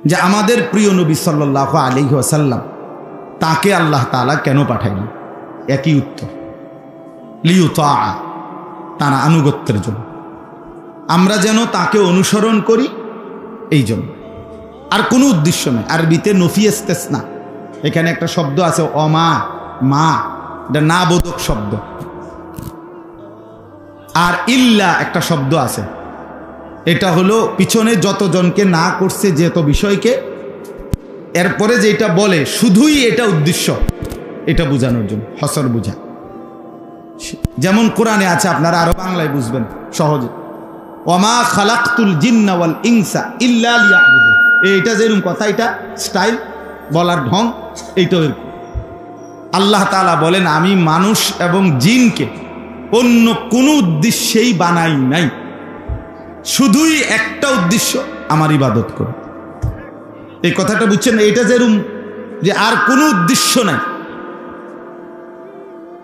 যে আমাদের প্রিয় নবী সাল্লাল্লাহু আলাইহি ওয়াসাল্লাম তাকে আল্লাহ তাআলা কেন পাঠাইলেন? একই উত্তর, লিউতা, তার আনুগত্যের জন্য, আমরা যেন তাকে অনুসরণ করি এই জন্য, আর কোনো উদ্দেশ্য নেই। আরবিতে নফি ইস্তেসনা, এখানে একটা শব্দ আছে অমা, মা, এটা না বোধক শব্দ। আর ইল্লা একটা শব্দ আছে, এটা হলো পিছনে যতজনকে না করছে যেত বিষয়কে, এরপরে যেটা বলে শুধুই এটা উদ্দেশ্য, এটা বোঝানোর জন্য, হসর বোঝা। যেমন কোরআনে আছে, আপনারা আরো বাংলায় বুঝবেন সহজে, ওমা খালাকতুল জিন্না ওয়াল ইনসা ইল্লা লিয়াবুদুন। এইটা যেরকম কথা, এটা স্টাইল বলার ঢং, এইটা এরকম। আল্লাহ তাআলা বলেন আমি মানুষ এবং জিনকে অন্য কোনো উদ্দেশ্যেই বানাই নাই, শুধুই একটা উদ্দেশ্য, আমার ইবাদত করো। এই কথাটা বুঝছেন? এইটা যেরকম যে আর কোনো উদ্দেশ্য নাই,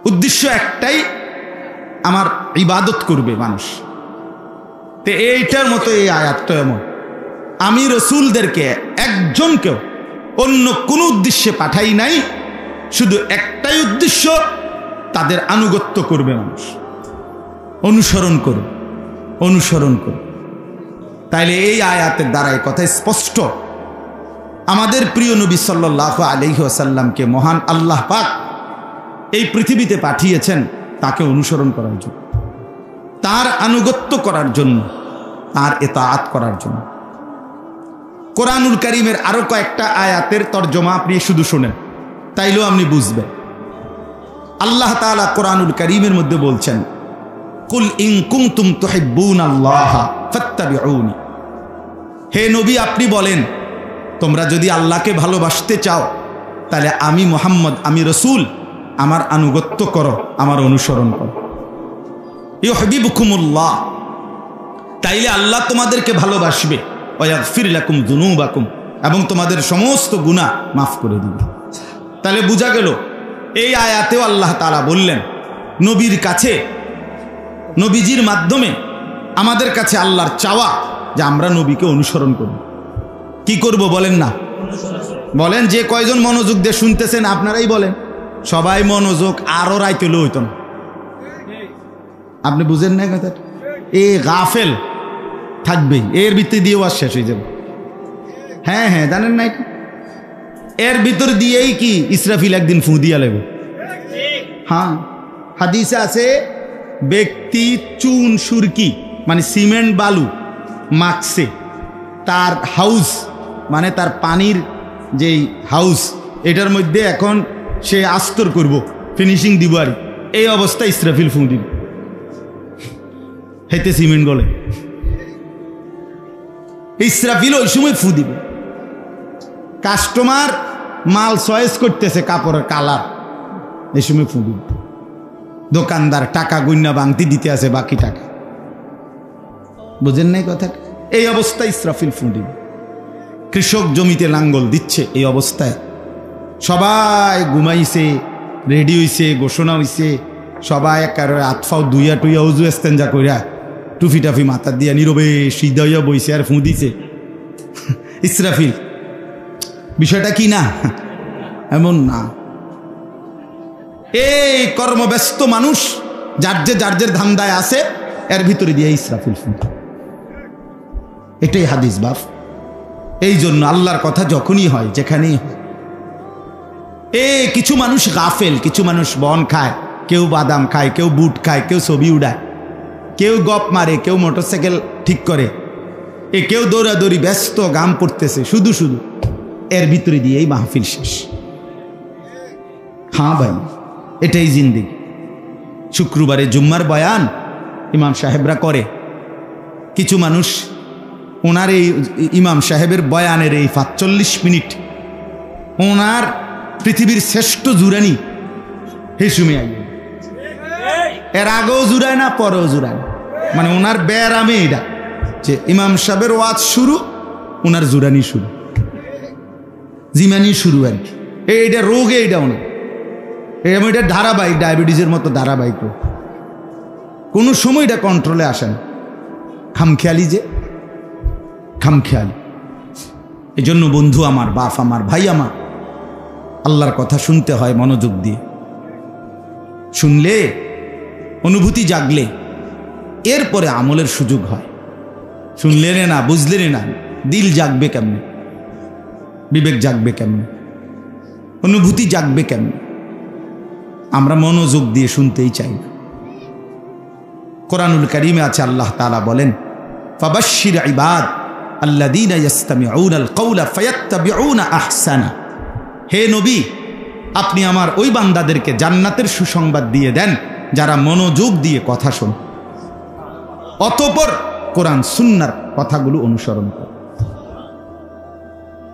উদ্দেশ্য একটাই, আমার ইবাদত করবে মানুষ। তো এইটার মতো এই আয়াতটা এমন, আমি রসুলদেরকে একজনকেও অন্য কোনো উদ্দেশ্যে পাঠাই নাই, শুধু একটাই উদ্দেশ্য, তাদের আনুগত্য করবে মানুষ, অনুসরণ করবে, অনুসরণ করবে। তাইলে এই আয়াতের দ্বারা এই কথা স্পষ্ট, আমাদের প্রিয় নবী সাল্লাল্লাহু আলাইহি ওয়াসাল্লামকে মহান আল্লাহ পাক এই পৃথিবীতে পাঠিয়েছেন তাকে অনুসরণ করার জন্য, তার আনুগত্য করার জন্য, তার ইতাআত করার জন্য। কোরআনুল কারীমের আরো কয়েকটা আয়াতের তরজমা আপনি শুধু শুনেন, তাইলেও আপনি বুঝবেন। আল্লাহ তাআলা কোরআনুল কারীমের মধ্যে বলছেন, কুল ইন কুনতুম তুহিব্বুনাল্লাহা ফাত্তাবিউনি। হে নবী, আপনি বলেন, তোমরা যদি আল্লাহকে ভালোবাসতে চাও তাহলে আমি মুহাম্মদ, আমি রসুল, আমার আনুগত্য করো, আমার অনুসরণ করো। ইউহিব্বুকুমুল্লাহ, তাইলে আল্লাহ তোমাদেরকে ভালোবাসবে, ওয়া ইয়াগফির লাকুম যুনুবাকুম, এবং তোমাদের সমস্ত গুনাহ মাফ করে দিবে। তাহলে বোঝা গেল এই আয়াতেও আল্লাহ তাআলা বললেন নবীর কাছে, নবীজির মাধ্যমে আমাদের কাছে আল্লাহর চাওয়া যে আমরা নবীকে অনুসরণ করব। কি করব বলেন না? বলেন, যে কয়জন মনোযোগ দিয়ে শুনতেছেন আপনারাই বলেন। সবাই মনোযোগ আরো রাইতে হইতো না, আপনি বুঝেন না কথা? এ গাফেল থাকবেই, এর ভিতরে দিয়ে ওয়াজ শেষ হয়ে যাবে। হ্যাঁ হ্যাঁ, জানেন না, এর ভিতর দিয়েই কি ইসরাফিল একদিন ফু দিয়া লাগবে। হ্যাঁ, হাদিসে আছে, ব্যক্তি চুন সুরকি মানে সিমেন্ট বালু মাখছে তার হাউস, মানে তার পানির যেই হাউস, এটার মধ্যে এখন সে আস্তর করব, ফিনিশিং দিব, আর এই অবস্থা ইসরাফিল ফু দিবে, হেতে সিমেন্ট গলে। ইসরাফিল ওই সময় ফু দিবে। কাস্টমার মাল চয়েস করতেছে, কাপড়ের কালার, এই সময় ফু দিবে। দোকানদার টাকা গুন্না বাংতি দিতে আছে বাকি টাকা, বুঝেন নাই কথা? এই অবস্থায় ইসরাফিল ফু দিবে। কৃষক জমিতে লাঙ্গল দিচ্ছে, এই অবস্থায় সবাই ঘুমাইছে, রেডি হইছে, ঘোষণা হইছে, সবাই একারে আতফাও দুইয়া টুইয়া উজু এস্তেঞ্জা কইরা টুফি টাফি মাথা দিয়া নীরবে সিধা হইয়া বইছে আর ফু দিছে ইসরাফিল। বিষয়টা কি না এমন না? এই কর্মব্যস্ত মানুষ যার যে ধান্দায় আছে, এর ভিতরে দিয়ে ইসরাফিল ফু। এটাই হাদিস বাপ। এই জন্য আল্লাহর কথা যখনই হয়, যেখানেই হয়, কিছু মানুষ গাফেল, কিছু মানুষ বন খায়, কেউ বাদাম খায়, কেউ বুট খায়, কেউ ছবি উড়ায়, কেউ গপ মারে, কেউ মোটরসাইকেল ঠিক করে, কেউ দৌড়াদৌড়ি ব্যস্ত, গাম পড়তেছে শুধু শুধু, এর ভিতরে দিয়েই মাহফিল শেষ। হ্যাঁ ভাই, এটাই জিন্দেগি। শুক্রবারে জুম্মার বয়ান ইমাম সাহেবরা করে, কিছু মানুষ ওনার এই ইমাম সাহেবের বয়ানের এই ৪৫ মিনিট ওনার পৃথিবীর শ্রেষ্ঠ জুরানি হেসুমে আইন, এর আগেও জুড়ায় না, পরেও জুড়ায় না, মানে ওনার ব্যারামে এটা যে ইমাম সাহেবের ওয়াজ শুরু, ওনার জুরানি শুরু, জিমানি শুরু আর কি। এইটা রোগে, এইটাও না, এটা ধারাবাহিক, ডায়াবেটিসের মতো ধারাবাহিক রোগ, কোনো সময় এটা কন্ট্রোলে আসে না। খামখেয়ালি যে খামখেয়ালি। এই জন্য বন্ধু আমার, বাপ আমার, ভাই আমার, আল্লাহর কথা শুনতে হয় মনোযোগ দিয়ে। শুনলে, অনুভূতি জাগলে এরপরে আমলের সুযোগ হয়। শুনলে না, বুঝলে না, দিল জাগবে কেমনে, বিবেক জাগবে কেমনে, অনুভূতি জাগবে কেমনে? আমরা মনোযোগ দিয়ে শুনতেই চাই না। কোরআনুল কারীমে আছে, আল্লাহ তাআলা বলেন, ফাবাশশির ইবাদ আল্লাযীনা ইসতামিউনাল কাওলা ফায়াত্তাবিউনা আহসানা। হে নবী, আপনি আমার ওই বান্দাদেরকে জান্নাতের সুসংবাদ দিয়ে দেন যারা মনোযোগ দিয়ে কথা শোনে, অতঃপর কোরআন সুন্নাহর কথাগুলো অনুসরণ করে।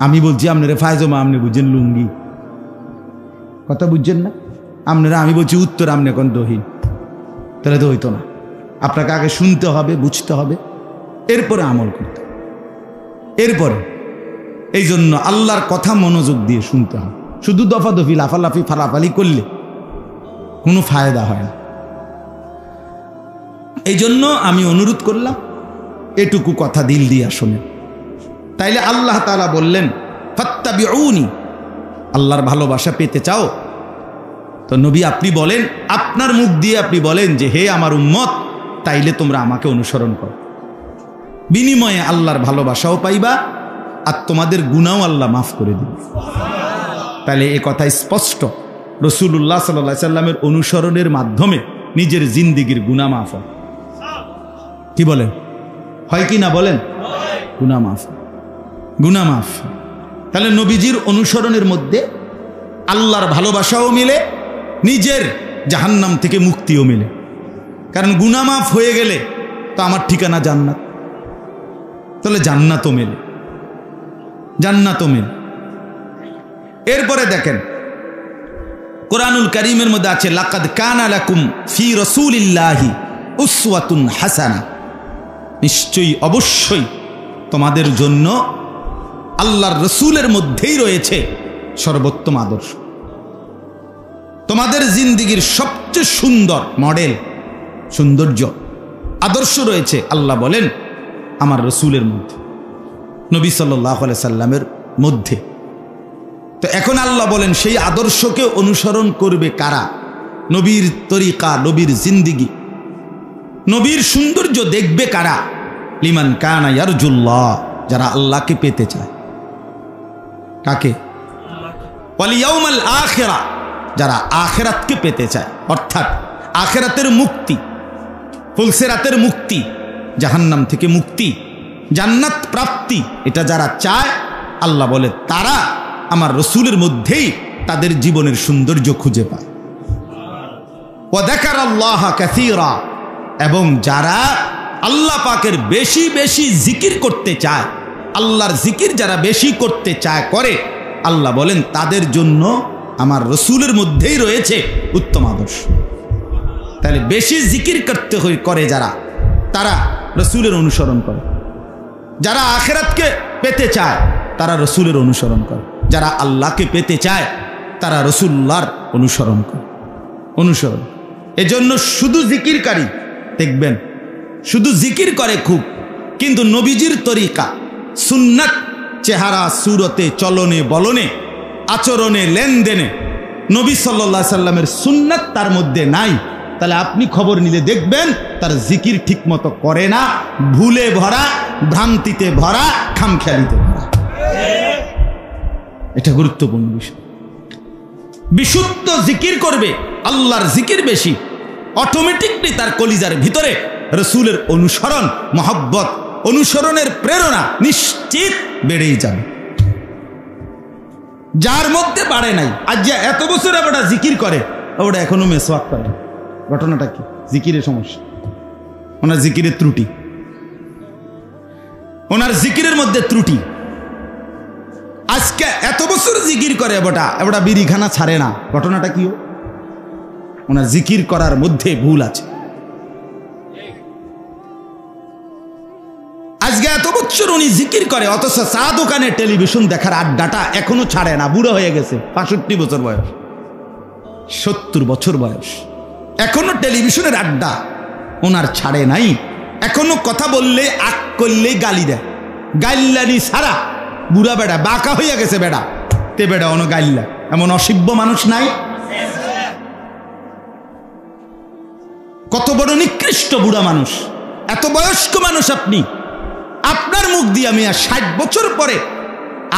আমি বলছি আপনারা ফায়জমা, আপনি বুঝছেন লুঙ্গি, কথা বুঝছেন না আপনারা। আমি বলছি উত্তর, আপনি এখন দহিন, তাহলে তো হইতো না। আপনাকে আগে শুনতে হবে, বুঝতে হবে, এরপরে আমল করতে হবে। এরপরে এই জন্য আল্লাহর কথা মনোযোগ দিয়ে শুনতে হবে। শুধু দফাদফি, লাফালাফি, ফালাফালি করলে কোনো ফায়দা হয় না। এই জন্য আমি অনুরোধ করলাম, এটুকু কথা দিল দিয়া শোনেন। তাইলে আল্লাহ তাআলা বললেন, ফাত্তাবিউনি, আল্লাহর ভালোবাসা পেতে চাও তো নবী আপনি বলেন, আপনার মুখ দিয়ে আপনি বলেন যে হে আমার উম্মত, তাইলে তোমরা আমাকে অনুসরণ করো। বিনিময়ে আল্লাহর ভালোবাসাও পাইবা, আর তোমাদের গুনাহও আল্লাহ মাফ করে দিবে। তাহলে এ কথা স্পষ্ট, রাসূলুল্লাহ সাল্লাল্লাহু আলাইহি সাল্লামের অনুসরণের মাধ্যমে নিজের জিন্দেগীর গুনাহ মাফ হয়। কি বলেন, হয় কি না বলেন? গুনাহ মাফ, গুনাহ মাফ। তাহলে নবীজির অনুসরণের মধ্যে আল্লাহর ভালোবাসাও মিলে, নিজের জাহান্নাম থেকে মুক্তিও মিলে। কারণ গুনাহ মাফ হয়ে গেলে তো আমার ঠিকানা জান্নাত, তাহলে জান্নাতও মেলে, জান্নাতও মেলে। এরপরে দেখেন, কোরআনুল কারীমের মধ্যে আছে, লাকাদ কানা লাকুম ফি রাসূলিল্লাহি উসওয়াতুন হাসানা। নিশ্চয়ই, অবশ্যই তোমাদের জন্য আল্লাহর রসুলের মধ্যেই রয়েছে সর্বোত্তম আদর্শ। তোমাদের জিন্দেগীর সবচেয়ে সুন্দর মডেল, সৌন্দর্য, আদর্শ রয়েছে, আল্লাহ বলেন, আমার রসুলের মধ্যে, নবী সাল্লাল্লাহু আলাইহি সাল্লামের মধ্যে। তো এখন আল্লাহ বলেন, সেই আদর্শকে অনুসরণ করবে কারা? নবীর তরিকা, নবীর জিন্দেগি, নবীর সৌন্দর্য দেখবে কারা? লিমান কানা ইয়ারজুল্লাহ, যারা আল্লাহকে পেতে চায়। কাকে? ওয়াল ইয়াউমাল আখিরা, যারা আখিরাতকে পেতে চায়, অর্থাৎ আখিরাতের মুক্তি, ফুলসিরাতের মুক্তি, জাহান্নাম থেকে মুক্তি, জান্নাত প্রাপ্তি, এটা যারা চায়, আল্লাহ বলে তারা আমার রসুলের মধ্যেই তাদের জীবনের সৌন্দর্য খুঁজে পায়। ওয়া যাকারাল্লাহ কাসীরা, এবং যারা আল্লাহ পাকের বেশি বেশি জিকির করতে চায়, আল্লাহর জিকির যারা বেশি করতে চায়, করে, আল্লাহ বলেন তাদের জন্য আমার রসুলের মধ্যেই রয়েছে উত্তম আদর্শ। তাহলে বেশি জিকির করতে করে যারা, তারা রসুলের অনুসরণ করে। যারা আখিরাতকে পেতে চায় তারা রসুলের অনুসরণ করে। যারা আল্লাহকে পেতে চায় তারা রসুল্লাহর অনুসরণ করে। অনুসরণ, এজন্য শুধু জিকিরকারী দেখবেন, শুধু জিকির করে খুব, কিন্তু নবীজির তরিকা, সুন্নাত, চেহারা, সুরতে, চলনে, বলনে, আচরণে, লেনদেনে নবী সাল্লাল্লাহু আলাইহি সাল্লামের সুন্নাত তার মধ্যে নাই। তাহলে আপনি খবর নিলে দেখবেন তার জিকির ঠিক মতো করে না, ভুলে ভরা, ভ্রান্তিতে ভরা, খামখেয়ালিতে ভরা। এটা গুরুত্বপূর্ণ বিষয়। বিশুদ্ধ জিকির করবে, আল্লাহর জিকির বেশি, অটোমেটিকলি তার কলিজার ভিতরে রসুলের অনুসরণ, মহব্বত, অনুসরণের প্রেরণা নিশ্চিত বেড়েই যাবে। যার মধ্যে বাড়ে নাই, আজ যে এত বছর ওটা জিকির করে, ওটা এখনো মেসওয়াক করে, ঘটনাটা কি? জিকিরের সমস্যা, ওনার জিকিরের ত্রুটি, ওনার জিকিরের মধ্যে ত্রুটি। আজকে এত বছর জিকির করে, ওটা বিড়িখানা ছাড়ে না, ঘটনাটা কি? ওনার জিকির করার মধ্যে ভুল আছে। আজকে এত বছর উনি জিকির করে, অথচ চা দোকানে টেলিভিশন দেখার আড্ডাটা এখনো ছাড়ে না। বুড়ো হয়ে গেছে, 65 বছর বয়স, 70 বছর বয়স, এখনো টেলিভিশনের আড্ডা ওনার ছাড়ে নাই। এখনো কথা বললে, আক করলে গালি দেয়, গাইল্লানি ছাড়া বুড়া বেড়া বাঁকা হইয়া গেছে বেড়া, তে বেড়া অন গাইল্লা, এমন অসভ্য মানুষ নাই? কত বড় নিকৃষ্ট বুড়া মানুষ, এত বয়স্ক মানুষ আপনি, আপনার মুখ দিয়া মিয়া 60 বছর পরে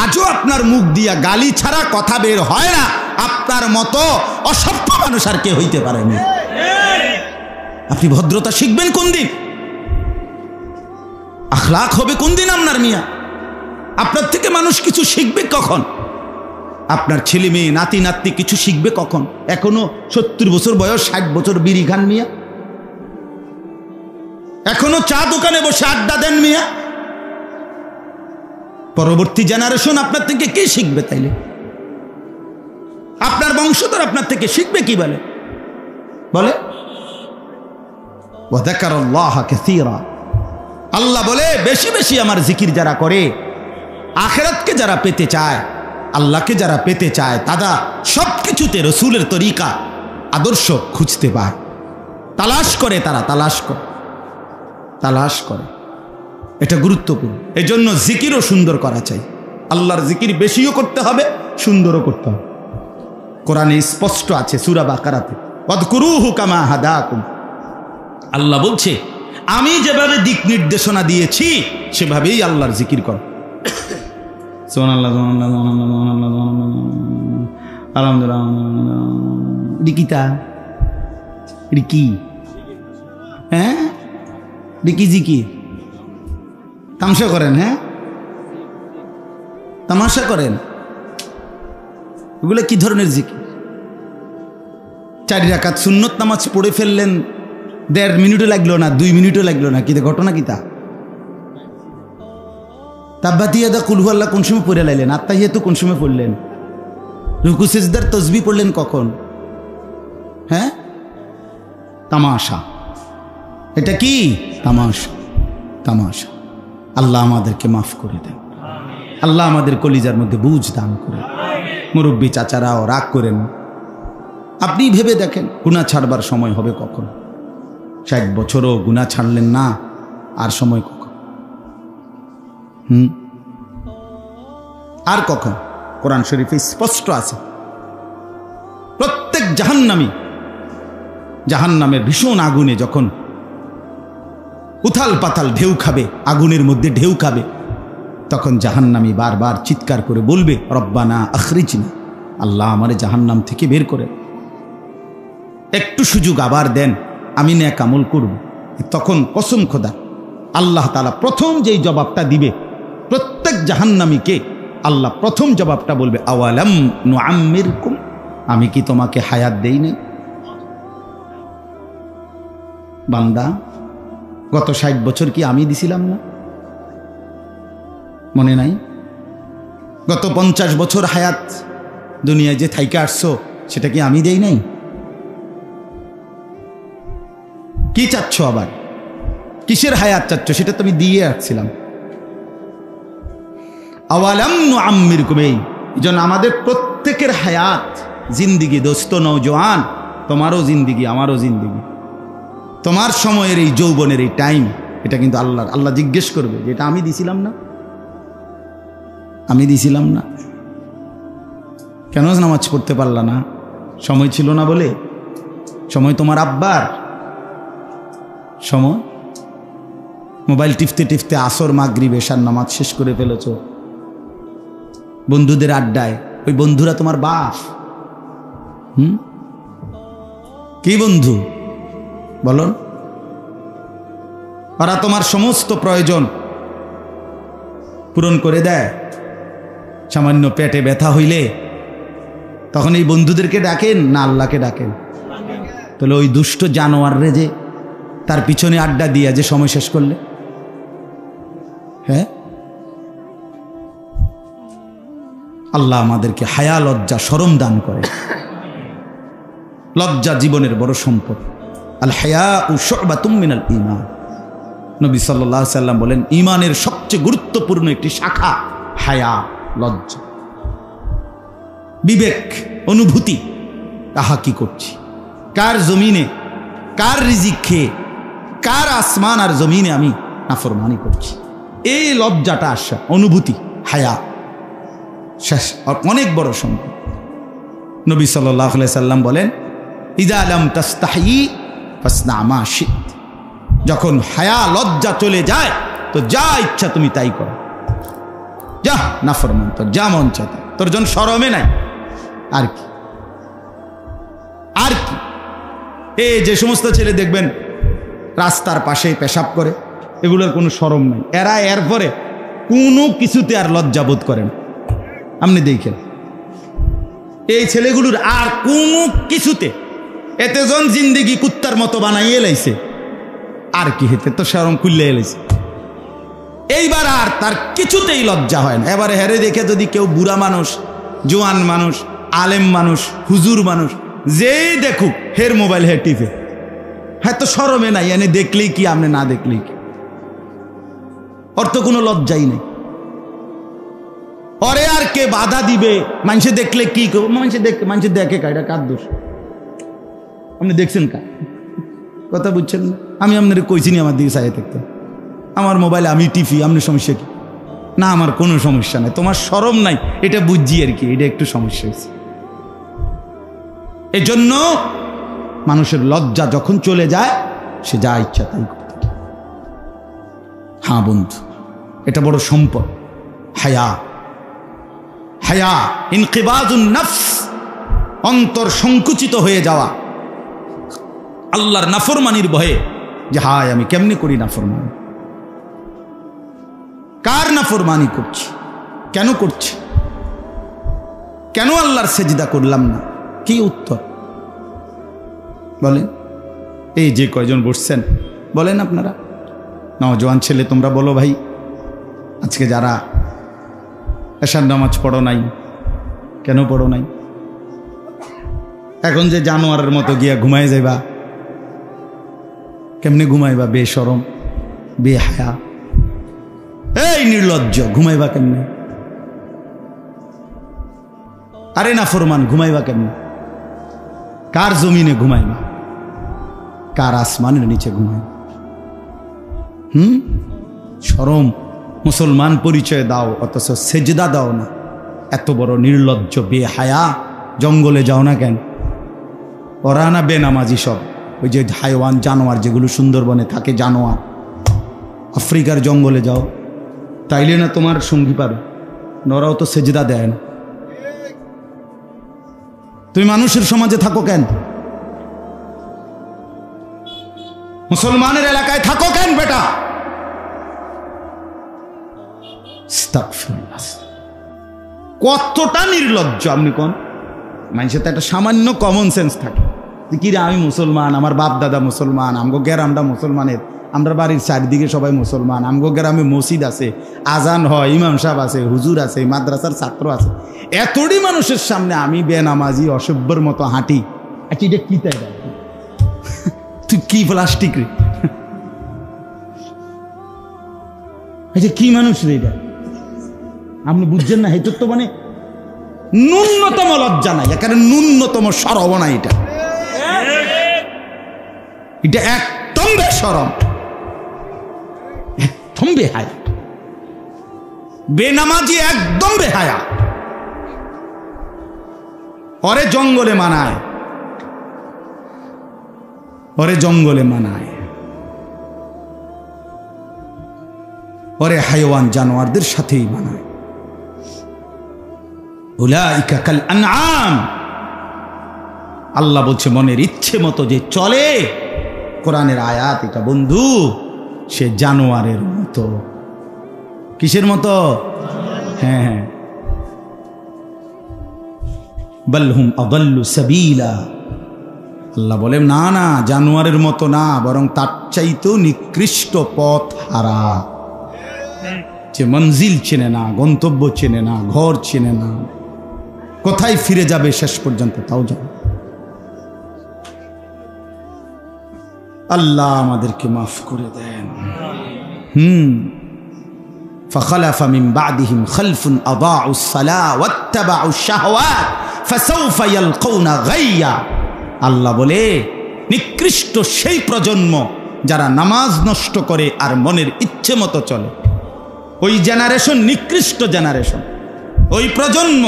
আজও আপনার মুখ দিয়া গালি ছাড়া কথা বের হয় না। আপনার মতো অসভ্য মানুষ আর কে হইতে পারেনি। আপনি ভদ্রতা শিখবেন কোন দিন? আখলাক হবে কোন দিন আপনার মিয়া? আপনার থেকে মানুষ কিছু শিখবে কখন? আপনার ছেলে মেয়ে নাতি নাতনি কিছু শিখবে কখন? এখনো 70 বছর বয়স, 60 বছর বিড়ি খান মিয়া, এখনো চা দোকানে বসে আড্ডা দেন মিয়া। পরবর্তী জেনারেশন আপনার থেকে কি শিখবে? তাইলে আপনার বংশধর আপনার থেকে শিখবে কি? বলে আল্লাহ বলে বেশি বেশি আমার জিকির যারা করে, আখিরাতকে যারা পেতে চায়, আল্লাহকে যারা পেতে চায়, তারা সবকিছুতে রসুলের তরিকা আদর্শ খুঁজতে পায়, তালাশ করে, তারা তালাশ করে। এটা গুরুত্বপূর্ণ। এজন্য জিকিরও সুন্দর করা চাই। আল্লাহর জিকির বেশিও করতে হবে, সুন্দরও করতে হবে। কোরআনে স্পষ্ট আছে সূরা বাকারাতে, ওয়াযকুরুহু কামা হাদাকুম। আল্লাহ বলছে আমি যেভাবে দিক নির্দেশনা দিয়েছি সেভাবেই আল্লাহর জিকির করো। সুবহানাল্লাহ, সুবহানাল্লাহ, সুবহানাল্লাহ, আলহামদুলিল্লাহ। রিকিতা রিকি, হ্যাঁ রিকি জিকির। তামাশা করেন? হ্যাঁ তামাশা করেন? এগুলো কি ধরনের জিকির? 4 রাকাত সুন্নত নামাজ পড়ে ফেললেন, 1.5 মিনিটও লাগলো না, 2 মিনিটও লাগলো না, কি ঘটনা কি তা? তাব্বাত ইয়াদা কুল হুয়াল্লাহ কোন সময় পড়ে লাইলেন? আত্তাহিয়াতু কোন সময় পড়লেন? রুকু সিজদার তাসবিহ পড়লেন কখন? হ্যাঁ তামাশা। এটা কি তামাশা? তামাশা। আল্লাহ আমাদেরকে মাফ করে দেন, আল্লাহ আমাদের কলিজার মধ্যে বুঝ দান করে। মুরব্বী চাচারাও রাগ করেন। আপনি ভেবে দেখেন গুনাহ ছাড়বার সময় হবে কখন? 60 বছরও গুনাহ ছাড়লেন না, আর সময় কখন? আর কখন? কোরআন শরীফে স্পষ্ট আছে প্রত্যেক জাহান্নামী জাহান্নামের ভীষণ আগুনে যখন উথাল পাতাল ঢেউ খাবে, আগুনের মধ্যে ঢেউ খাবে, তখন জাহান্নামী বারবার চিৎকার করে বলবে রব্বানা আখরিজনা, আল্লাহ আমারে জাহান্নাম থেকে বের করে, একটু সুযোগ আবার দেন, আমি নেক আমল করব। তখন কসম খোদা আল্লাহ তাআলা প্রথম যেই জবাবটা দিবে প্রত্যেক জাহান্নামীকে, আল্লাহ প্রথম জবাবটা বলবে আওয়ালাম নুআম্মিরকুম, আমি কি তোমাকে হায়াত দেই নাই? বান্দা গত 60 বছর কি আমি দিছিলাম না? মনে নাই? গত 50 বছর হায়াত দুনিয়ায় যে থাইকা আসছো সেটা কি আমি দেই নাই? কি চাচ্ছ আবার? কিসের হায়াত চাচ্ছ? সেটা তো আমি দিয়ে রাখছিলাম। আওয়ালাম নুআম্মিরকুম, এই জন্য আমাদের প্রত্যেকের হায়াত জিন্দিগি, দোস্ত নওজোয়ান, তোমারও জিন্দিগি আমারও জিন্দিগি, তোমার সময়ের এই যৌবনের এই টাইম, এটা কিন্তু আল্লাহ জিজ্ঞেস করবে যে এটা আমি দিছিলাম না? আমি দিছিলাম না? কেন নামাজ পড়তে পারলা না? সময় ছিল না বলে? সময় তোমার আব্বার সময়? মোবাইল টিপতে টিপতে আসর মাগরিব এশার নামাজ শেষ করে ফেলেছ। বন্ধুদের আড্ডায়, ওই বন্ধুরা তোমার বাপ? কি বন্ধু বলুন? ওরা তোমার সমস্ত প্রয়োজন পূরণ করে দেয়। সামান্য পেটে ব্যথা হইলে তখন এই বন্ধুদেরকে ডাকেন না আল্লাহকে ডাকেন? তাহলে ওই দুষ্ট জানোয়াররে যে তার পিছনে আড্ডা দিয়া যে সময় শেষ করলে, হ্যাঁ? আল্লাহ আমাদেরকে হায়া, লজ্জা, শরম দান করে। লজ্জা জীবনের বড় সম্পদ। আল হায়াউ শু'বাতুম মিনাল ঈমান। নবী সাল্লাল্লাহু আলাইহি সাল্লাম বলেন ঈমানের সবচেয়ে গুরুত্বপূর্ণ একটি শাখা হায়া, লজ্জা, বিবেক, অনুভূতি। তাহা কি করছি, কার জমিনে, কার রিজিক খেয়ে, কার আসমান আর জমিনে আমি নাফরমানি করছি, এই লজ্জাটা আসা, অনুভূতি, হায়া, শেষ, অনেক বড় সম্পদ। নবী সাল্লাল্লাহু আলাইহি সাল্লাম বলেন, ইযা লাম তাস্তাহি ফাসনা মা শিত, যখন হায়া লজ্জা চলে যায় তো যা ইচ্ছা তুমি তাই করো, যা নাফরমান, তোর যা মন চায় তোর জন্য শরমে নাই। আর কি আর কি? এই যে সমস্ত ছেলে দেখবেন রাস্তার পাশে পেশাব করে, এগুলোর কোনো শরম নাই, এরা এরপরে কোনো কিছুতে আর লজ্জা বোধ করেন। আপনি দেখেন এই ছেলেগুলোর আর কোনো কিছুতে, এতে জন জিন্দেগি কুত্তার মতো বানাইয়ে লাইছে, আর কি হেতে তো শরম খুললে এলাইছে। এইবার আর তার কিছুতেই লজ্জা হয় না। এবারে হেরে দেখে যদি কেউ বুড়া মানুষ, জোয়ান মানুষ, আলেম মানুষ, হুজুর মানুষ, যেই দেখুক হের মোবাইল হে টিপে, হ্যাঁ তো শরমে নাই, এনে দেখলেই কি আপনি না দেখলেই কি, ওর তো কোনো লজ্জাই নেই। ওরে আর কে বাধা দিবে? মানুষে দেখলে কি মানুষে দেখে এটা কার দোষ? আপনি দেখছেন কার কথা বুঝছেন না? আমি আপনার কইছি নি আমার দিকে চাইয়ে থাকতে, আমার মোবাইলে আমি টিপি, আপনার সমস্যা কি? না আমার কোনো সমস্যা নাই, তোমার শরম নাই এটা বুঝছি আর কি, এটা একটু সমস্যা হয়েছে। এই জন্য মানুষের লজ্জা যখন চলে যায় সে যা ইচ্ছা তাই করতে। হ্যাঁ বন্ধু, এটা বড় সম্পদ। হায়া, হায়া ইনকিবাদুন নফস, অন্তর সংকুচিত হয়ে যাওয়া আল্লাহর নাফরমানির ভয়ে, যে হায় আমি কেমনে করি নাফরমানি, কার নাফরমানি করছি, কেন করছি, কেন আল্লাহর সেজদা করলাম না? কি উত্তর বলেন? এই যে কয়জন বসছেন বলেন আপনারা, নওজোয়ান ছেলে তোমরা বলো ভাই, আজকে যারা এশার নামাজ পড়ো নাই, কেন পড়ো নাই? এখন যে জানোয়ারের মতো গিয়া ঘুমাই যাইবা, কেমনে ঘুমাইবা? বেশরম, বেহায়া, এই নির্লজ্জ, ঘুমাইবা কেমনে? আরে নাফরমান, ঘুমাইবা কেমনে? কার জমিনে ঘুমাইবা? কার আসমানের নিচে ঘুমাইবা? শরম, মুসলমান পরিচয় দাও অথচ সেজদা দাও না, এত বড় নির্লজ্জ বেহায়া। জঙ্গলে যাও না কেন? ওরা না বেনামাজি সব, ওই যে হাইওয়ান জানোয়ার যেগুলো সুন্দরবনে থাকে, জানোয়ার, আফ্রিকার জঙ্গলে যাও, তাইলে না তোমার সঙ্গী পাবে, ওরাও তো সেজদা দেয় না। তুমি মানুষের সমাজে থাকো কেন? মুসলমানের এলাকায় থাকো কেন বেটা? কতটা নির্লজ্জ আপনি কোন? মানুষের তো একটা সামান্য কমন সেন্স থাকে, কিরে আমি মুসলমান, আমার বাপ দাদা মুসলমান, আমগো গ্রামটা মুসলমানের, আমরা বাড়ির চারিদিকে সবাই মুসলমান, আমগো গ্রামে মসজিদ আছে, আজান হয়, ইমাম সাহেব আছে, হুজুর আছে, মাদ্রাসার ছাত্র আছে, এতটি মানুষের সামনে আমি বেনামাজি অসভ্যর মতো হাঁটি। আচ্ছা এটা কি তাই? তুই কি প্লাস্টিক রে? আচ্ছা কি মানুষ রে এটা? আপনি বুঝছেন না? এটা তো মানে ন্যূনতম লজ্জা নাই, এখানে ন্যূনতম শরম নাই, এটা এটা একদম বেশরম, একদম বেহায়া, বেনামাজি একদম বেহায়া। ওরে জঙ্গলে মানায়, ওরে জঙ্গলে মানায়, ওরে হাইওয়ান জানোয়ারদের সাথেই মানায়। উলাইকা কাল আনআম, আল্লাহ বলছে মনের ইচ্ছে মতো যে চলে, কোরআনের আয়াত এটা বন্ধু, সে জানোয়ারের মতো। কিসের মতো? হ্যাঁ, বাল হুম আদাল্লু সাবিলা, আল্লাহ বলেন না না, জানোয়ারের মতো না, বরং তার চাইতেও নিকৃষ্ট পথ হারা, যে মঞ্জিল চেনে না, গন্তব্য চেনে না, ঘর চেনে না, কোথায় ফিরে যাবে শেষ পর্যন্ত তাও জানে। আল্লাহ আমাদেরকে মাফ করে দেন। فخلف من بعدهم خلف أضاعوا الصلاة واتبعوا الشهوات فسوف يلقون غيا। আল্লাহ বলে নিকৃষ্ট সেই প্রজন্ম যারা নামাজ নষ্ট করে আর মনের ইচ্ছে মতো চলে, ওই জেনারেশন নিকৃষ্ট জেনারেশন। ওই প্রজন্ম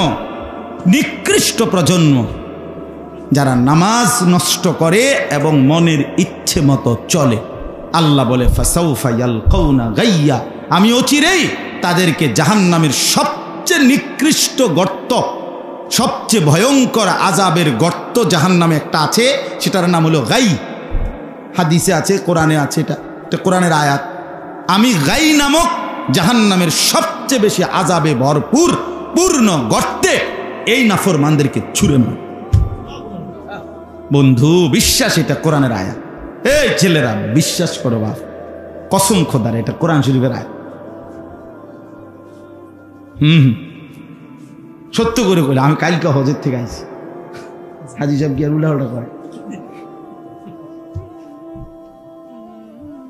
নিকৃষ্ট প্রজন্ম যারা নামাজ নষ্ট করে এবং মনের ইচ্ছে মতো চলে। আল্লাহ বলে ফাসাউফা ইয়ালকাউনা গাইয়া, আমি অচিরেই তাদেরকে জাহান্নামের সবচেয়ে নিকৃষ্ট গর্ত, সবচেয়ে ভয়ঙ্কর আযাবের গর্ত জাহান্নামে একটা আছে, সেটার নাম হলো গাই। হাদিসে আছে, কোরআনে আছে, এটা কোরআনের আয়াত। আমি গাই নামক জাহান্নামের সবচেয়ে বেশি আযাবে ভরপুর পূর্ণ গর্তে এই নাফরমানদেরকে ছুঁড়ে মার। বন্ধু বিশ্বাস, এটা কোরআনের আয়াত। এই ছেলেরা বিশ্বাস করো বাপ, কসম খোদার, এটা কোরআন শরীফের আয়াত। সত্য করে কইলে, আমি কালকে হজের থেকে আইছি। হাজি সাহেব গিয়ে উল্লাহটা করে,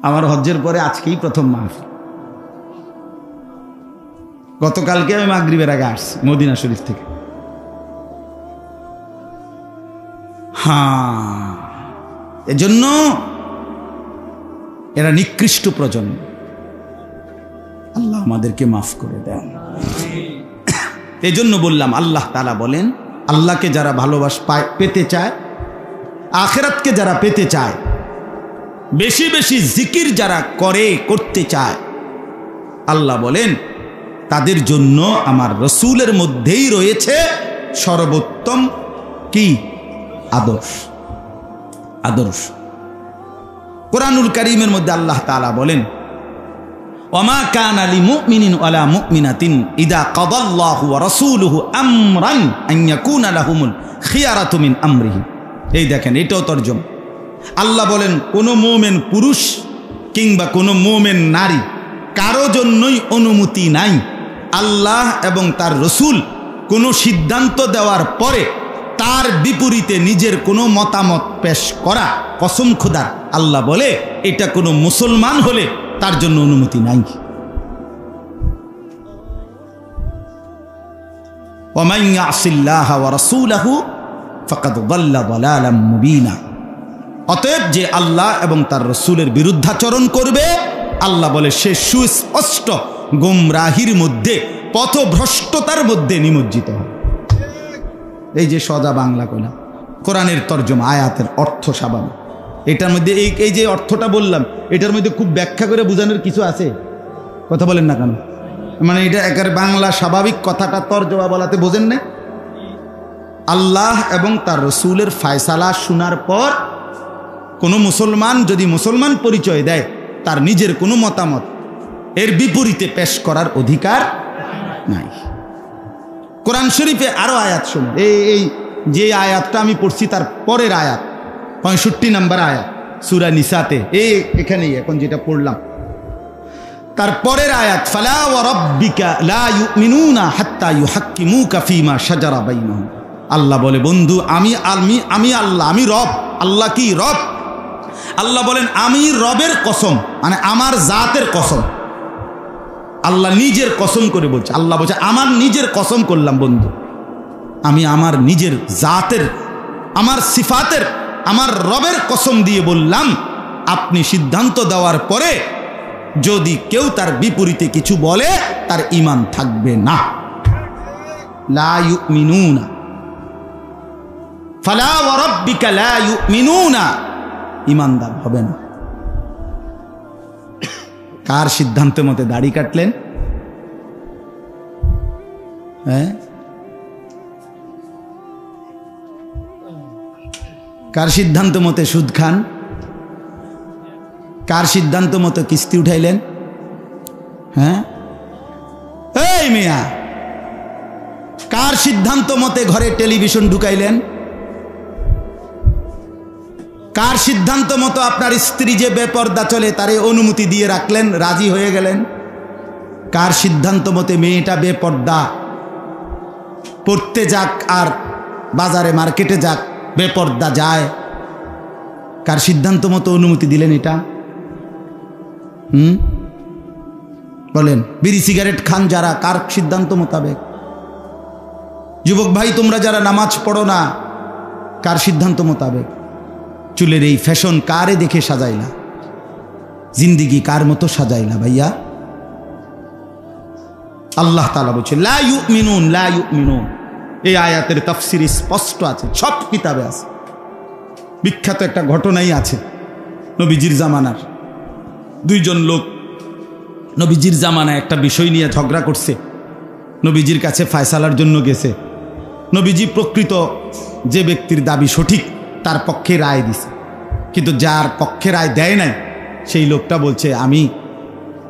আমার হজ্জের পরে আজকেই প্রথম মাহফিল। গতকালকে আমি মাগরিবের আগে আসছি মদিনা শরীফ থেকে। হ্যাঁ, এজন্য এরা নিকৃষ্ট প্রজন্ম। আল্লাহ আমাদেরকে মাফ করে দেন। এই জন্য বললাম, আল্লাহ তাআলা বলেন, আল্লাহকে যারা পেতে চায়, আখিরাতকে যারা পেতে চায়, বেশি বেশি জিকির যারা করতে চায়, আল্লাহ বলেন তাদের জন্য আমার রসুলের মধ্যেই রয়েছে সর্বোত্তম কি আদর্শ। কোরআনুল কারীমের মধ্যে আল্লাহ তাআলা বলেন, ওয়ামা কানা লিমুমিনিন ওয়ালা মুমিনাতিন ইযা কাদাল্লাহু ওয়া রাসূলুহু আমরান আন ইয়াকুনা লাহুমুল খিয়ারাতু মিন আমরিহি। এই দেখেন, এটাও তরজমা। আল্লাহ বলেন, কোনো মুমিন পুরুষ কিংবা কোনো মুমিন নারী কারো জন্যই অনুমতি নাই আল্লাহ এবং তার রসুল কোনো সিদ্ধান্ত দেওয়ার পরে তার বিপরীতে নিজের কোনো মতামত পেশ করা। কসম খোদার, আল্লাহ বলে এটা কোনো মুসলমান হলে তার জন্য অনুমতি নাই। ওয়ামান ইয়াসিল্লাহ ওয়া রাসূলাহু ফাকাদ দাল্লা দালালাম মুবিনা। অতএব যে আল্লাহ এবং তার রসুলের বিরুদ্ধাচরণ করবে, আল্লাহ বলে সে সুস্পষ্ট গুমরাহির মধ্যে, পথভ্রষ্টতার মধ্যে নিমজ্জিত হবে। এই যে সদা বাংলা কইলাম, কোরআনের তরজমা, আয়াতের অর্থ স্বাভাবিক। এটার মধ্যে এই যে অর্থটা বললাম, এটার মধ্যে খুব ব্যাখ্যা করে বোঝানোর কিছু আছে? কথা বলেন না কেন? মানে এটা একেবারে বাংলা স্বাভাবিক কথাটা তরজমা বলাতে বোঝেন না? আল্লাহ এবং তার রসুলের ফায়সালা শোনার পর কোনো মুসলমান যদি মুসলমান পরিচয় দেয়, তার নিজের কোনো মতামত এর বিপরীতে পেশ করার অধিকার নাই। কোরআন শরীফে আরো আয়াত শুনুন। এই যে আয়াতটা আমি পড়ছি তার পরের আয়াত, 65 নম্বর আয়াত সূরা নিসাতে, এখানেই এখন যেটা পড়লাম তার পরের আয়াত, ফালা ওয়া রাব্বিকা লা ইউমিনুনা হাত্তা ইউহাক্কিমুকা ফীমা শাজারা বাইনাহুম। আল্লাহ বলে, বন্ধু আমি আল্লাহ, আমি রব। আল্লাহ কি রব? আল্লাহ বলেন, আমি রবের কসম, মানে আমার জাতের কসম। আল্লাহ নিজের কসম করে বলছে। আল্লাহ বলছে, আমার নিজের কসম করলাম বন্ধু, আমি আমার নিজের জাতের, আমার সিফাতের, আমার রবের কসম দিয়ে বললাম, আপনি সিদ্ধান্ত দেওয়ার পরে যদি কেউ তার বিপরীতে কিছু বলে, তার ঈমান থাকবে না। লা ইউমিনুনা, ফালা ওয়া রাব্বিকা লা ইউমিনুনা, ঈমানদার হবে না। কার সিদ্ধান্ত মতে দাড়ি কাটলেন? হ্যাঁ, কার সিদ্ধান্ত মতে সুদ খান? কার সিদ্ধান্ত মতো কিস্তি উঠাইলেন? হ্যাঁ, এই মিয়া, কার সিদ্ধান্ত মতে ঘরে টেলিভিশন ঢুকাইলেন? কার সিদ্ধান্ত মতো আপনার স্ত্রী যে বেপর্দা চলে তারে অনুমতি দিয়ে রাখলেন, রাজি হয়ে গেলেন? কার সিদ্ধান্ত মতে মেয়েটা বেপর্দা পড়তে যাক আর বাজারে মার্কেটে যাক, বেপর্দা যায়? কার সিদ্ধান্ত মতো অনুমতি দিলেন এটা? বলেন। বিড়ি সিগারেট খান যারা, কার সিদ্ধান্ত মোতাবেক? যুবক ভাই তোমরা যারা নামাজ পড়ো না, কার সিদ্ধান্ত মোতাবেক? চুলের এই ফ্যাশন কারে দেখে সাজাইলা? জিন্দিগি কার মতো সাজাইলা ভাইয়া? আল্লাহ তাআলা বলছে লা ইউমিনুন, লা ইউমিনুন। এই আয়াতের তাফসীর স্পষ্ট আছে, সব কিতাবে আছে। বিখ্যাত একটা ঘটনাই আছে নবীজির জামানার। দুইজন লোক নবীজির জামানায় একটা বিষয় নিয়ে ঝগড়া করছে, নবীজির কাছে ফায়সালার জন্য গেছে। নবীজি প্রকৃত যে ব্যক্তির দাবি সঠিক তার পক্ষে রায় দিছে, কিন্তু যার পক্ষে রায় দেয় নাই সেই লোকটা বলছে আমি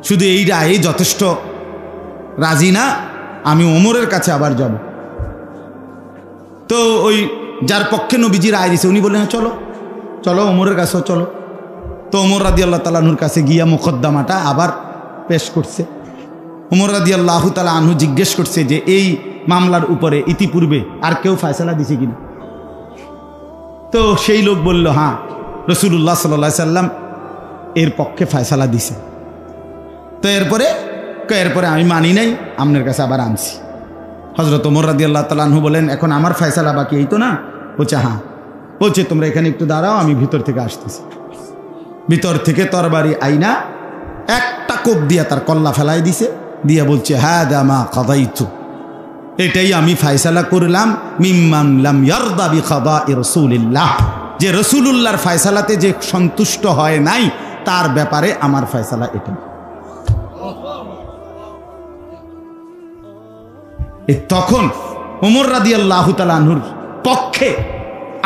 শুধু এই রায়ে যথেষ্ট রাজি না, আমি ওমরের কাছে আবার যাব। তো ওই যার পক্ষে নবীজি রায় দিছে উনি বললেন চলো চলো ওমরের কাছেও চলো। তো ওমর রাদিয়াল্লাহু তাআলা আনহুর কাছে গিয়া মোকদ্দমাটা আবার পেশ করছে। ওমর রাদিয়াল্লাহু তাআলা আনহু জিজ্ঞেস করছে যে এই মামলার উপরে ইতিপূর্বে আর কেউ ফয়সালা দিছে কিনা। তো সেই লোক বলল হ্যাঁ, রাসূলুল্লাহ সাল্লাল্লাহু আলাইহি সাল্লাম এর পক্ষে ফয়সালা দিছে। তো এরপরে আমি মানি নাই, আপনার কাছে আবার আনছি। হযরত ওমর রাদিয়াল্লাহু তাআলা আনহু বলেন এখন আমার ফয়সালা বাকি, এই তো না? বলছে হ্যাঁ। বলছে তোমরা এখানে একটু দাঁড়াও, আমি ভিতর থেকে আসতেছি। ভিতর থেকে তরবারি আইনা একটা কোপ দিয়া তার কল্লা ফেলাই দিছে, দিয়া বলছে হাদা মা কাদাইতু, এটাই আমি ফয়সালা করলাম মিম্মান লাম ইয়ারদা বিকাদাই রাসূলিল্লাহ, যে রাসূলুল্লাহর ফয়সালাতে যে সন্তুষ্ট হয় নাই তার ব্যাপারে আমার ফয়সালা এটা। তখন ওমর রাদিয়াল্লাহু তাআলা আনহুর পক্ষে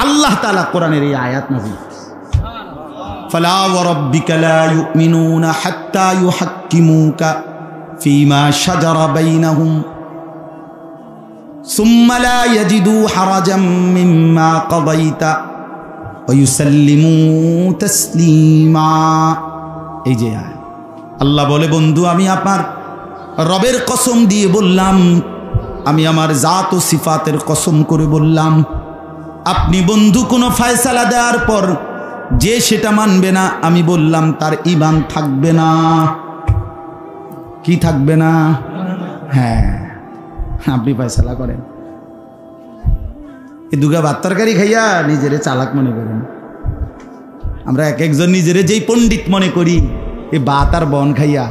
আল্লাহ তাআলা কোরআনের এই আয়াত নাযিল করেছেন, ফালা ওয়া রাব্বিকা লা ইউমিনুনা হাত্তা ইউহাক্কিমুকা ফীমা শাজারা বাইনাহুম সুম্মা লা ইয়াজিদু হারাজাম মিম্মা কাদাইতা ওয়া ইউসাল্লিমু তাসলিমা। এই যে আয়াত আল্লাহ বলে বন্ধু আমি আপনার রবের কসম দিয়ে বললাম, আমি আমার জাত ও সিফাতের কসম করে বললাম, আপনি বন্ধু কোনো ফয়সালা দেওয়ার পর যে সেটা মানবে না, আমি বললাম তার ঈমান থাকবে না। কি থাকবে না? হ্যাঁ, আপনি ফয়সালা করেন, এই দুগা ভাত তরকারি খাইয়া নিজেরে চালাক মনে করেন। আমরা এক একজন নিজেরে যেই পণ্ডিত মনে করি, এই ভাত আর বন খাইয়া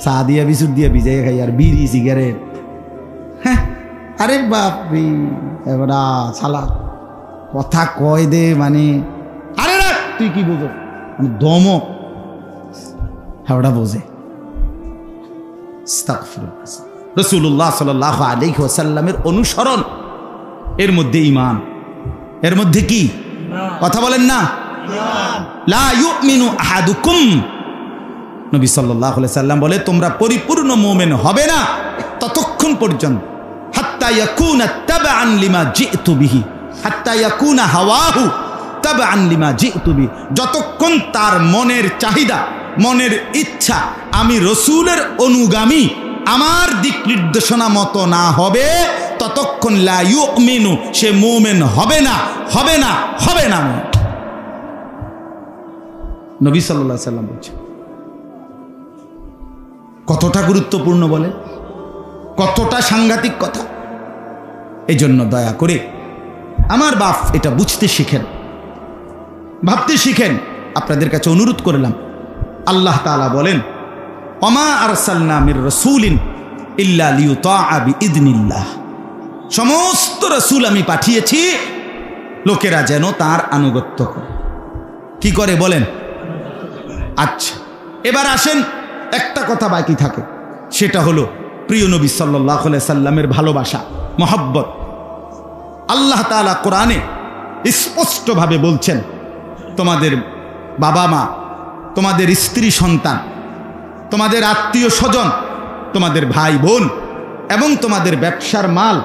চা দিয়া বিস্কুট দিয়া ভিজাইয়া খাইয়া আর বিড়ি সিগারেট, হ্যাঁ আরে বাপরে এবার চালাক কথা কয় দে, মানে আরে রাখ তুই কি বোঝো, মানে দমক হাওড়া বোঝে। রাসূলুল্লাহ সাল্লাল্লাহু আলাইহি ওয়াসাল্লামের অনুসরণ, এর মধ্যে ঈমান, এর মধ্যে কি কথা বলেন না? লা ইউমিনু আহাদুকুম, নবী সাল্লাল্লাহু আলাইহি সাল্লাম বলে তোমরা পরিপূর্ণ মুমিন হবে না ততক্ষণ পর্যন্ত হাত্তা ইয়াকুনা তাবআন লিমা জিতু বিহি, হাত্তা ইয়াকুনা হাওয়াহু তাবআন লিমা জিতু বিহি, যতক্ষণ তার মনের চাহিদা, মনের ইচ্ছা আমি রাসূলের অনুগামী, আমার দিক নির্দেশনা মতো না হবে ততক্ষণ লা ইউমিনু, সে মুমিন হবে না, হবে না, হবে না। নবী সাল্লাল্লাহু আলাইহি সাল্লাম বলছেন, কতটা গুরুত্বপূর্ণ বলে, কতটা সাংঘাতিক কথা। এই জন্য দয়া করে আমার বাপ এটা বুঝতে শিখেন, ভাবতে শিখেন। আপনাদের কাছে অনুরোধ করলাম, আল্লাহ তাআলা বলেন ওমা আরসালনা মির রাসূলিন ইল্লা লিইউতাআ বিইذনিল্লাহ, সমস্ত রাসূল আমি পাঠিয়েছি লোকেরা যেন তার আনুগত্য করে। কি করে বলেন? আচ্ছা এবার আসেন, একটা কথা বাকি থাকে, সেটা হলো প্রিয় নবী সাল্লাল্লাহু আলাইহি সাল্লামের ভালোবাসা, মহব্বত। আল্লাহ তাআলা কোরআনে স্পষ্টভাবে বলছেন তোমাদের বাবা মা, তোমাদের স্ত্রী সন্তান, তোমাদের আত্মীয় স্বজন, তোমাদের ভাই বোন এবং তোমাদের ব্যবসার মাল,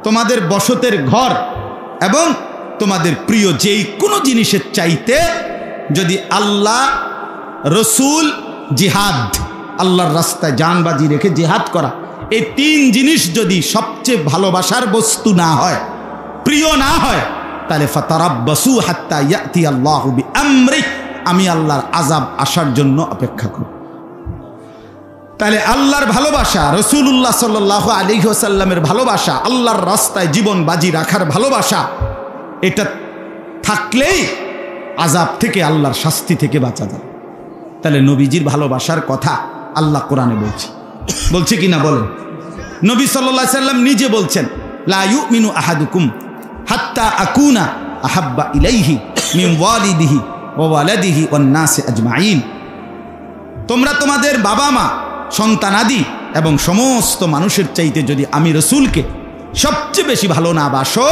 তোমাদের বসতের ঘর এবং তোমাদের প্রিয় যেই কোনো জিনিসের চাইতে যদি আল্লাহ, রসুল, জিহাদ, আল্লাহর রাস্তায় জানবাজি রেখে জিহাদ করা, এই তিন জিনিস যদি সবচেয়ে ভালোবাসার বস্তু না হয়, প্রিয় না হয়, তাহলে ফাতারাব্বাসু হাত্তা ইয়াতি আল্লাহু বিআমরি, আমি আল্লাহর আযাব আসার জন্য অপেক্ষা করি। তাহলে আল্লাহর ভালোবাসা, রাসূলুল্লাহ সাল্লাল্লাহু আলাইহি ওয়াসাল্লামের ভালোবাসা, আল্লাহর রাস্তায় জীবন বাজি রাখার ভালোবাসা, এটা থাকলেই আযাব থেকে, আল্লাহর শাস্তি থেকে বাঁচা যায়। তাহলে নবীজির ভালোবাসার কথা আল্লাহ কোরআনে বলছে, বলছে কিনা বলেন? নবী সাল্লাল্লাহু আলাইহি সাল্লাম নিজে বলছেন, লা ইউমিনু আহাদুকুম হাত্তা আকুনা আহাব্বা ইলাইহি মিন ওয়ালিদিহি ওয়া ওয়ালাদিহি ওয়ান নাসি আজমাইন। তোমরা তোমাদের বাবা মা, সন্তানাদি এবং সমস্ত মানুষের চাইতে যদি আমি রসুলকে সবচেয়ে বেশি ভালো না বাসো,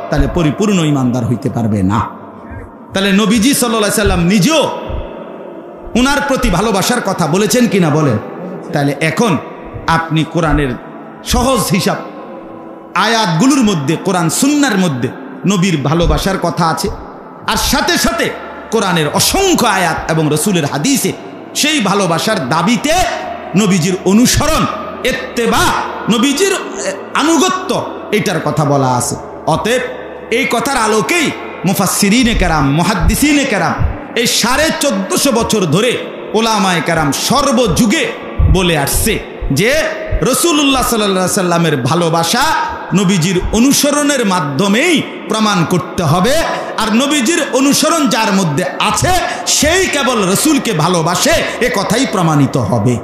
তাহলে পরিপূর্ণ ইমানদার হইতে পারবে না। তাহলে নবীজি সাল্লাল্লাহু আলাইহি সাল্লাম নিজেও উনার প্রতি ভালোবাসার কথা বলেছেন কিনা বলেন। তাহলে এখন আপনি কোরআনের সহজ হিসাব, আয়াতগুলোর মধ্যে, কোরআন সুন্নাহর মধ্যে নবীর ভালোবাসার কথা আছে, আর সাথে সাথে কোরআনের অসংখ্য আয়াত এবং রসুলের হাদিসে সেই ভালোবাসার দাবিতে নবীজির অনুসরণ, ইত্তেবা, নবীজির আনুগত্য, এটার কথা বলা আছে। অতএব এই কথার আলোকেই মুফাসসিরিনে কেরাম, মুহাদ্দিসিনে কেরাম এই 1450 বছর ধরে ওলামায়ে কেরাম সর্বযুগে বলে আসছে যে রাসূলুল্লাহ সাল্লাল্লাহু আলাইহি সাল্লামের ভালোবাসা নবীজির অনুসরণের মাধ্যমেই প্রমাণ করতে হবে। আর নবীজির অনুসরণ যার মধ্যে আছে সেই কেবল রসুলকে ভালোবাসে, এ কথাই প্রমাণিত হবে।